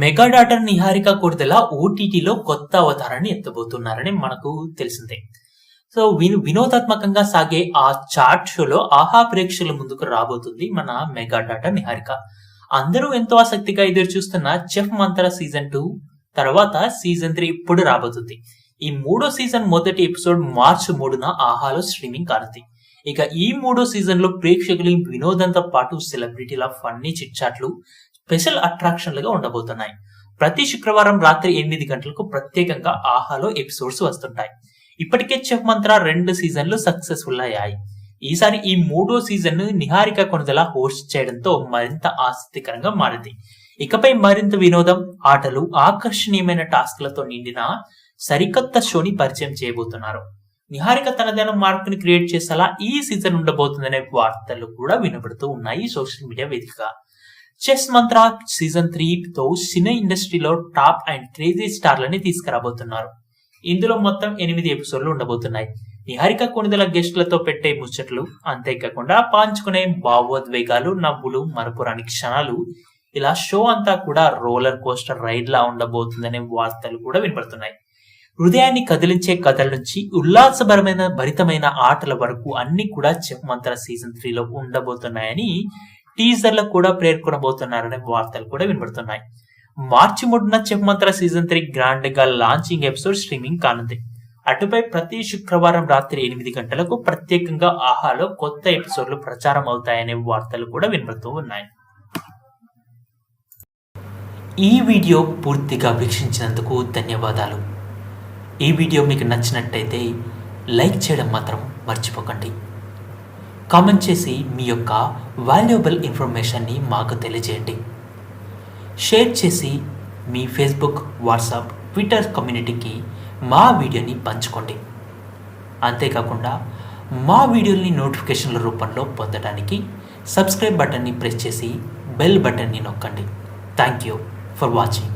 Mega daughter Niharika Konidela ఓటీటీలో కొత్త అవతారాన్ని ఎత్తబోతున్నారని మనకు తెలిసిందే. సో వినోదాత్మకంగా సాగే ఆ చాట్ షోలో ఆహా ప్రేక్షకుల ముందుకు రాబోతుంది మన మెగా డాటర్ నిహారిక. అందరూ ఎంతో ఆసక్తిగా ఎదురు చూస్తున్న చెఫ్ మంత్ర సీజన్ 2 తర్వాత సీజన్ 3 ఇప్పుడు రాబోతుంది. ఈ మూడో సీజన్ మొదటి ఎపిసోడ్ మార్చి 3న ఆహాలో స్ట్రీమింగ్ కానుంది. ఇక ఈ మూడో సీజన్ లో ప్రేక్షకులు వినోదంతో పాటు సెలబ్రిటీల ఫన్నీ చిట్చాట్లు స్పెషల్ అట్రాక్షన్లుగా ఉండబోతున్నాయి. ప్రతి శుక్రవారం రాత్రి 8 గంటలకు ప్రత్యేకంగా ఆహాలో ఎపిసోడ్స్ వస్తుంటాయి. ఇప్పటికే చెఫ్ మంత్ర 2 సీజన్లు సక్సెస్ఫుల్ అయ్యాయి. ఈసారి ఈ మూడో సీజన్ ను నిహారిక కొణిదెల హోస్ట్ చేయడంతో మరింత ఆసక్తికరంగా మారింది. ఇకపై మరింత వినోదం, ఆటలు, ఆకర్షణీయమైన టాస్క్లతో నిండిన సరికొత్త షోని పరిచయం చేయబోతున్నారు. నిహారిక తనదైన మార్క్ ని క్రియేట్ చేసేలా ఈ సీజన్ ఉండబోతుందనే వార్తలు కూడా వినబడుతూ ఉన్నాయి సోషల్ మీడియా వేదికగా. చెస్ మంత్ర సీజన్ 3తో సినీ ఇండస్ట్రీలో టాప్ అండ్ క్రేజీ స్టార్లని తీసుకురాబోతున్నారు. ఇందులో మొత్తం 8 ఎపిసోడ్లు ఉండబోతున్నాయి. నిహారిక కొణిదెల గెస్టులతో పెట్టే ముచ్చట్లు, అంతేకాకుండా పాంచుకునే భావోద్వేగాలు, నవ్వులు, మరపురాని క్షణాలు, ఇలా షో అంతా కూడా రోలర్ కోస్టర్ రైడ్ లా ఉండబోతుందనే వార్తలు కూడా వినపడుతున్నాయి. హృదయాన్ని కదిలించే కథల నుంచి భరితమైన ఆటల వరకు అన్ని కూడా చెఫ్ మంత్ర సీజన్ 3లో ఉండబోతున్నాయని టీజర్లో కూడా పేర్కొనబోతున్నారనే వార్తలు కూడా వినబడుతున్నాయి. మార్చి 3న చెఫ్ మంత్ర సీజన్ 3 గ్రాండ్ గా లాంచింగ్ ఎపిసోడ్ స్ట్రీమింగ్ కానుంది. అటుపై ప్రతి శుక్రవారం రాత్రి 8 గంటలకు ప్రత్యేకంగా ఆహాలో కొత్త ఎపిసోడ్లు ప్రచారం అవుతాయనే వార్తలు కూడా వినబడుతూ ఉన్నాయి. ఈ వీడియో పూర్తిగా వీక్షించినందుకు ధన్యవాదాలు. ఈ వీడియో మీకు నచ్చినట్టయితే లైక్ చేయడం మాత్రం మర్చిపోకండి. కామెంట్ చేసి మీ యొక్క వాల్యుబుల్ ఇన్ఫర్మేషన్ని మాకు తెలియజేయండి. షేర్ చేసి మీ ఫేస్బుక్, వాట్సాప్, ట్విట్టర్ కమ్యూనిటీకి మా వీడియోని పంచుకోండి. అంతేకాకుండా మా వీడియోని నోటిఫికేషన్ల రూపంలో పొందడానికి సబ్స్క్రైబ్ బటన్ని ప్రెస్ చేసి బెల్ బటన్ని నొక్కండి. Thank you for watching.